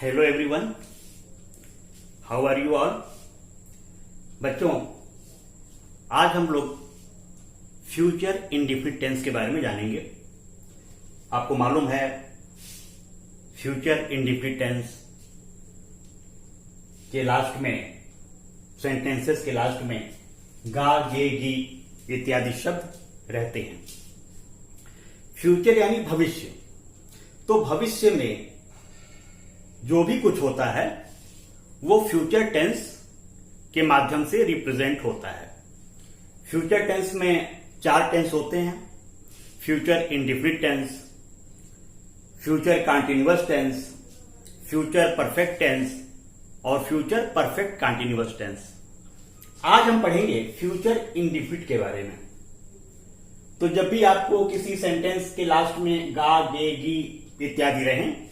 Hello everyone, how are you all. बच्चों, आज हम लोग फ्यूचर इंडेफिनिट टेंस के बारे में जानेंगे। आपको मालूम है फ्यूचर इंडेफिनिट टेंस के लास्ट में, सेंटेंसेस के लास्ट में गा, गे, गी इत्यादि शब्द रहते हैं। फ्यूचर यानी भविष्य। तो भविष्य में जो भी कुछ होता है वो फ्यूचर टेंस के माध्यम से रिप्रेजेंट होता है। फ्यूचर टेंस में 4 टेंस होते हैं: future indefinite tense, future continuous tense, future perfect tense और फ्यूचर परफेक्ट कंटीन्यूअस टेंस। आज हम पढ़ेंगे फ्यूचर इंडेफिनिट के बारे में। तो जब भी आपको किसी सेंटेंस के लास्ट में गा, गे, गी इत्यादि रहें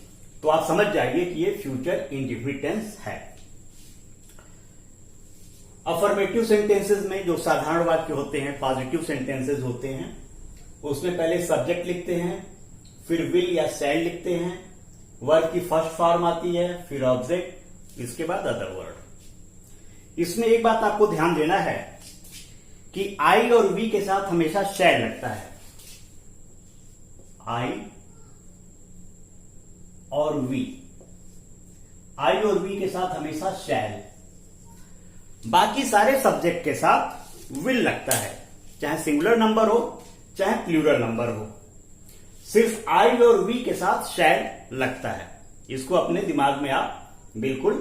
तो आप समझ जाइए कि ये फ्यूचर इंडेफिनिट टेंस है। अफर्मेटिव सेंटेंसेस में जो साधारण वाक्य होते हैं, पॉजिटिव सेंटेंसेस होते हैं, उसमें पहले सब्जेक्ट लिखते हैं, फिर विल या शैल लिखते हैं, वर्ब की फर्स्ट फॉर्म आती है, फिर ऑब्जेक्ट, इसके बाद अदर वर्ड। इसमें एक बात आपको ध्यान देना है कि आई और वी के साथ हमेशा शैल लगता है। आई और वी के साथ हमेशा शैल। बाकी सारे सब्जेक्ट के साथ विल लगता है, चाहे सिंगुलर नंबर हो चाहे प्लूरल नंबर हो। सिर्फ आई और वी के साथ शैल लगता है। इसको अपने दिमाग में आप बिल्कुल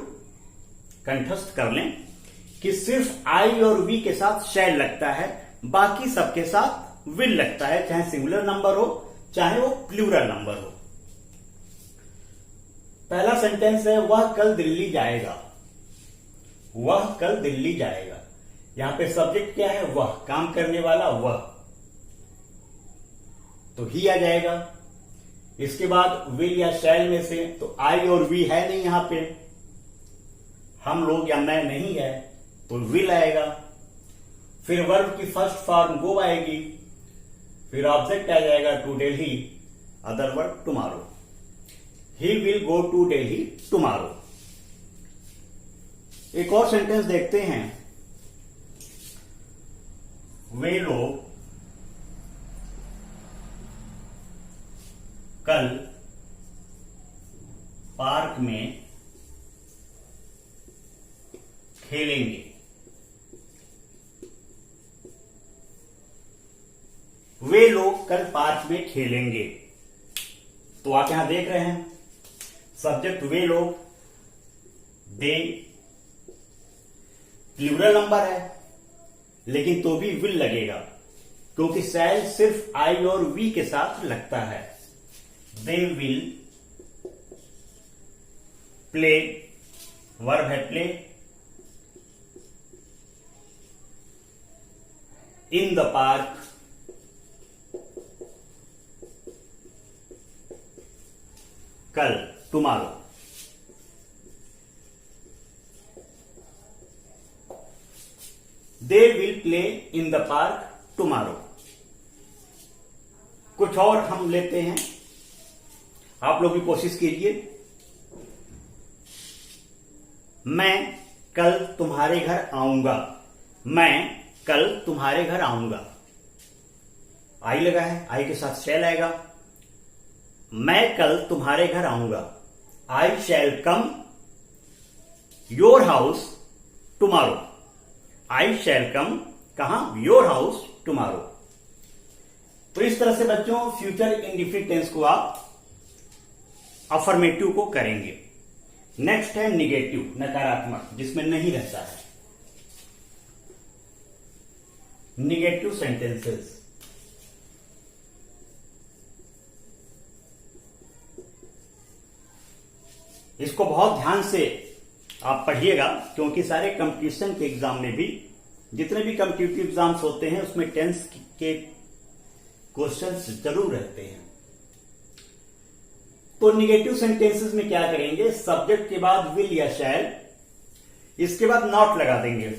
कंठस्थ कर लें कि सिर्फ आई और वी के साथ शैल लगता है, बाकी सबके साथ विल लगता है, चाहे सिंगुलर नंबर हो चाहे वो प्लूरल नंबर हो। पहला सेंटेंस है वह कल दिल्ली जाएगा। वह कल दिल्ली जाएगा। यहां पे सब्जेक्ट क्या है? वह, काम करने वाला वह, तो ही आ जाएगा। इसके बाद विल या शैल में से तो आई और वी है नहीं, यहां पे हम लोग या मैं नहीं है तो विल आएगा। फिर वर्ब की फर्स्ट फॉर्म गो आएगी, फिर ऑब्जेक्ट आ जाएगा to Delhi, other word tomorrow. He will go to Delhi tomorrow. एक और सेंटेंस देखते हैं। वे लोग कल पार्क में खेलेंगे। वे लोग कल पार्क में खेलेंगे। तो आप यहां देख रहे हैं सब्जेक्ट वे लोग, दे प्लूरल नंबर है लेकिन तो भी विल लगेगा क्योंकि शैल सिर्फ आई और वी के साथ लगता है। दे विल प्ले, वर्ब है प्ले, इन द पार्क, कल, tomorrow. They will play in the park tomorrow. कुछ और हम लेते हैं, आप लोग भी कोशिश कीजिए। मैं कल तुम्हारे घर आऊंगा। मैं कल तुम्हारे घर आऊंगा। आई लगा है, आई के साथ शैल आएगा। मैं कल तुम्हारे घर आऊंगा। आई शैल कम योर हाउस टुमारो। आई शैल कम कहां? Your house tomorrow. तो इस तरह से बच्चों फ्यूचर इंडेफिनिट टेंस को आप अफर्मेटिव को करेंगे। नेक्स्ट है निगेटिव, नकारात्मक, जिसमें नहीं रहता है। Negative sentences. इसको बहुत ध्यान से आप पढ़िएगा क्योंकि सारे कंपटीशन के एग्जाम में भी, जितने भी कॉम्पिटिटिव एग्जाम्स होते हैं उसमें टेंस के क्वेश्चंस जरूर रहते हैं। तो निगेटिव सेंटेंसेस में क्या करेंगे? सब्जेक्ट के बाद विल या शैल, इसके बाद नॉट लगा देंगे।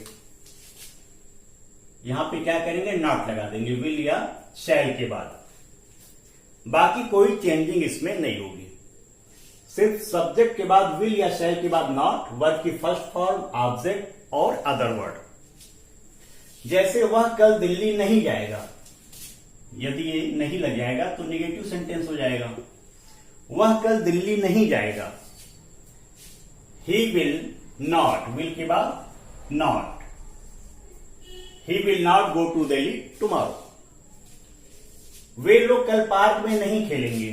यहां पे क्या करेंगे? नॉट लगा देंगे विल या शैल के बाद। बाकी कोई चेंजिंग इसमें नहीं होगी। सिर्फ सब्जेक्ट के बाद विल या शैल के बाद नॉट, वर्ब की फर्स्ट फॉर्म, ऑब्जेक्ट और अदर वर्ड। जैसे वह कल दिल्ली नहीं जाएगा, यदि ये नहीं लग जाएगा तो निगेटिव सेंटेंस हो जाएगा। वह कल दिल्ली नहीं जाएगा। ही विल नॉट, विल के बाद not, he will not go to Delhi tomorrow. वे लोग कल पार्क में नहीं खेलेंगे,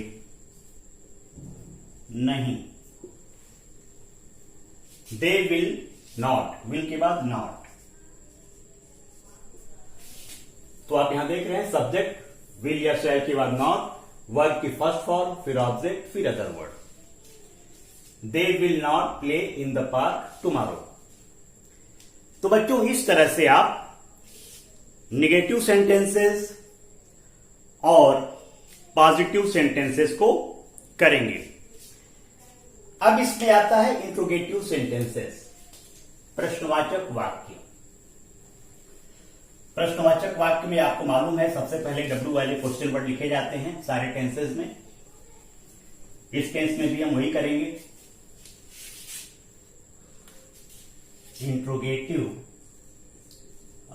नहीं। दे विल नॉट, विल के बाद नॉट। तो आप यहां देख रहे हैं सब्जेक्ट विल या शैल के बाद नॉट, वर्ब की फर्स्ट फॉर्म, फिर ऑब्जेक्ट, फिर other word. They will not play in the park tomorrow. तो बच्चों इस तरह से आप निगेटिव सेंटेंसेस और पॉजिटिव सेंटेंसेस को करेंगे। अब इसमें आता है इंट्रोगेटिव सेंटेंसेस, प्रश्नवाचक वाक्य। प्रश्नवाचक वाक्य में आपको मालूम है सबसे पहले डब्ल्यू वाले क्वेश्चन वर्ड लिखे जाते हैं सारे टेंसेस में। इस टेंस में भी हम वही करेंगे। Interrogative,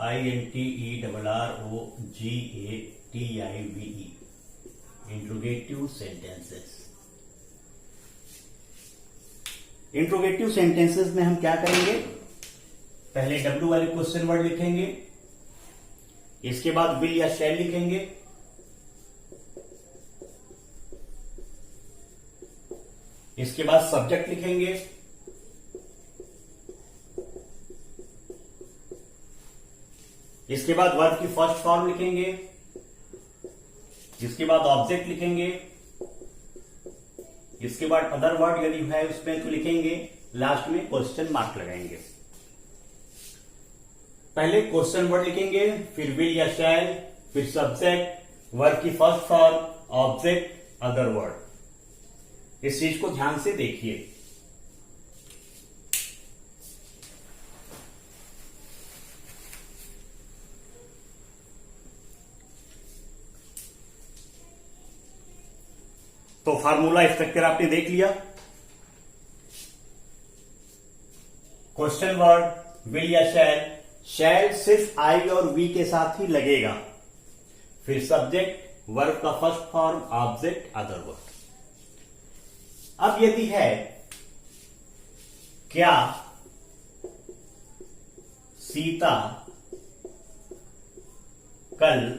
INTERROGATIVE, interrogative sentences. Interrogative sentences में हम क्या करेंगे, पहले डब्ल्यू वाले क्वेश्चन वर्ड लिखेंगे, इसके बाद विल या शैल लिखेंगे, इसके बाद सब्जेक्ट लिखेंगे, इसके बाद वर्ब की फर्स्ट फॉर्म लिखेंगे, इसके बाद ऑब्जेक्ट लिखेंगे, इसके बाद अदर वर्ड यदि है उसमें तो लिखेंगे, लास्ट में क्वेश्चन मार्क लगाएंगे। पहले क्वेश्चन वर्ड लिखेंगे, फिर विल या शैल, फिर सब्जेक्ट, वर्ब की first form, object, other word. इस चीज को ध्यान से देखिए। तो फार्मूला स्ट्रक्चर आपने देख लिया। क्वेश्चन वर्ड विल या शैल, शैल सिर्फ आई और वी के साथ ही लगेगा, फिर सब्जेक्ट, वर्ब का first form, object, other word. अब यदि है क्या सीता कल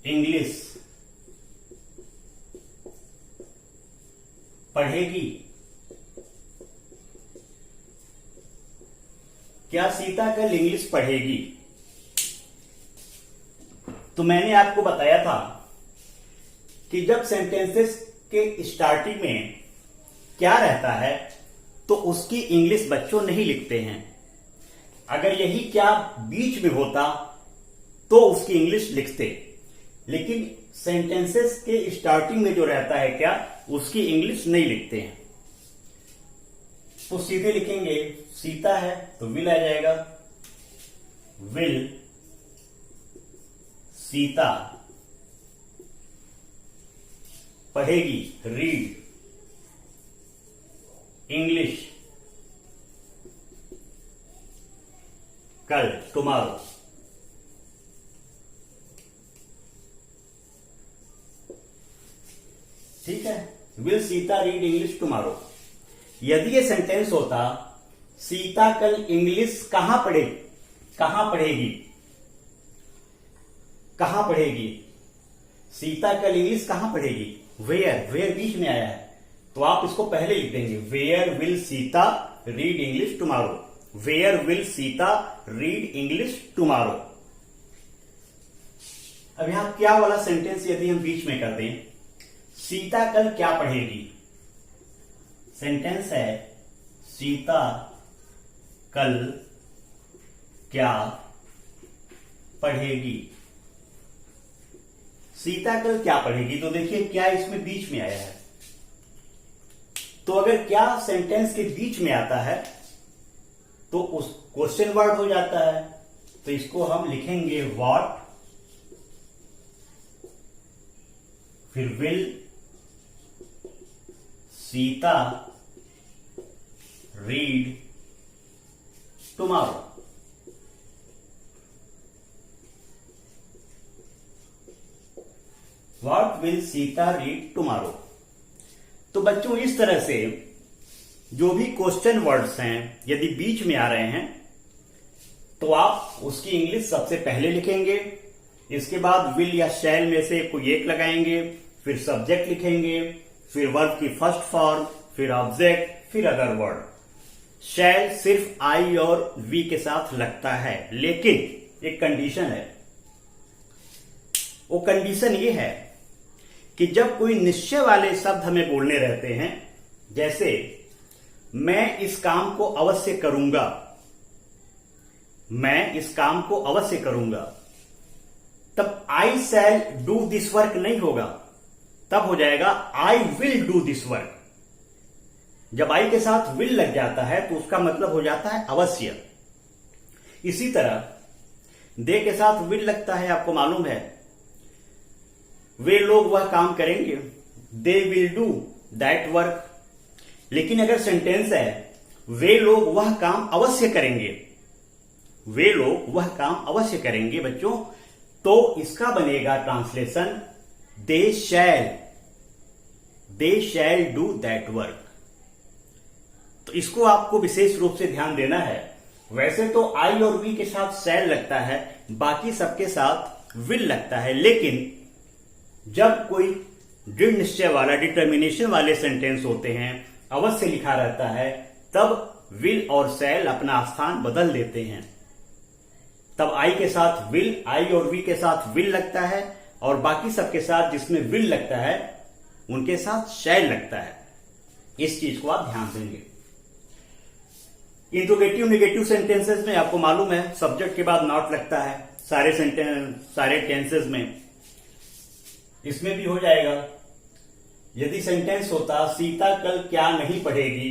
इंग्लिश पढ़ेगी, क्या सीता कल इंग्लिश पढ़ेगी? तो मैंने आपको बताया था कि जब सेंटेंसेस के स्टार्टिंग में क्या रहता है तो उसकी इंग्लिश बच्चों नहीं लिखते हैं। अगर यही क्या बीच में होता तो उसकी इंग्लिश लिखते, लेकिन सेंटेंसेस के स्टार्टिंग में जो रहता है क्या, उसकी इंग्लिश नहीं लिखते हैं। तो सीधे लिखेंगे, सीता है तो विल आ जाएगा, विल सीता पढ़ेगी, रीड इंग्लिश कल, टुमारो। ठीक है, will Sita read English tomorrow. यदि ये सेंटेंस होता सीता कल इंग्लिश कहां पढ़ेगी, कहां पढ़ेगी, सीता कल इंग्लिश कहां पढ़ेगी, वेयर बीच में आया है तो आप इसको पहले लिख देंगे, where will Sita read English tomorrow, where will Sita read English tomorrow. अब यहां क्या वाला सेंटेंस यदि हम बीच में कर दें, सीता कल क्या पढ़ेगी, सेंटेंस है सीता कल क्या पढ़ेगी, सीता कल क्या पढ़ेगी। तो देखिए क्या इसमें बीच में आया है, तो अगर क्या सेंटेंस के बीच में आता है तो उस क्वेश्चन वर्ड हो जाता है। तो इसको हम लिखेंगे व्हाट फिर will Sita read tomorrow. What will Sita read tomorrow. तो बच्चों इस तरह से जो भी क्वेश्चन वर्ड्स हैं यदि बीच में आ रहे हैं तो आप उसकी इंग्लिश सबसे पहले लिखेंगे, इसके बाद विल या शैल में से कोई एक लगाएंगे, फिर सब्जेक्ट लिखेंगे, फिर वर्ब की फर्स्ट फॉर्म, फिर ऑब्जेक्ट, फिर अदर वर्ड। शैल सिर्फ आई और वी के साथ लगता है, लेकिन एक कंडीशन है। वो कंडीशन ये है कि जब कोई निश्चय वाले शब्द हमें बोलने रहते हैं, जैसे मैं इस काम को अवश्य करूंगा, मैं इस काम को अवश्य करूंगा, तब आई शैल डू दिस वर्क नहीं होगा, तब हो जाएगा I will do this work. जब आई के साथ विल लग जाता है तो उसका मतलब हो जाता है अवश्य। इसी तरह दे के साथ विल लगता है, आपको मालूम है, वे लोग वह काम करेंगे, they will do that work. लेकिन अगर सेंटेंस है वे लोग वह काम अवश्य करेंगे, वे लोग वह काम अवश्य करेंगे बच्चों, तो इसका बनेगा translation they shall do that work. तो इसको आपको विशेष रूप से ध्यान देना है। वैसे तो आई और वी के साथ शैल लगता है, बाकी सबके साथ विल लगता है, लेकिन जब कोई दृढ़ निश्चय वाला डिटर्मिनेशन वाले सेंटेंस होते हैं, अवश्य लिखा रहता है, तब विल और शैल अपना स्थान बदल देते हैं। तब आई के साथ विल, आई और वी के साथ विल लगता है, और बाकी सबके साथ जिसमें विल लगता है उनके साथ शैल लगता है। इस चीज को आप ध्यान देंगे। इंट्रोगेटिव नेगेटिव सेंटेंसेस में आपको मालूम है सब्जेक्ट के बाद नॉट लगता है सारे टेंसेस में, इसमें भी हो जाएगा। यदि सेंटेंस होता सीता कल क्या नहीं पढ़ेगी,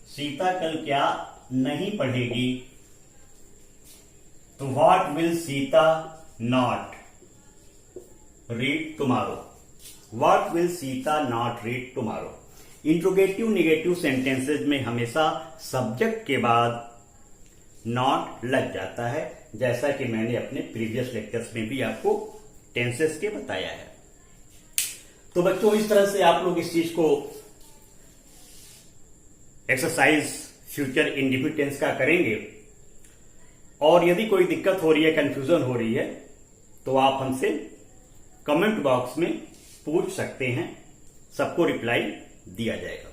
सीता कल क्या नहीं पढ़ेगी, तो what will Sita not read tomorrow, what will Sita not read tomorrow. Interrogative negative sentences में हमेशा सब्जेक्ट के बाद नॉट लग जाता है, जैसा कि मैंने अपने प्रीवियस लेक्चर्स में भी आपको टेंसेस के बताया है। तो बच्चों इस तरह से आप लोग इस चीज को एक्सरसाइज फ्यूचर इंडिपेंडेंस का करेंगे, और यदि कोई दिक्कत हो रही है, कंफ्यूजन हो रही है, तो आप हमसे कमेंट बॉक्स में पूछ सकते हैं, सबको रिप्लाई दिया जाएगा।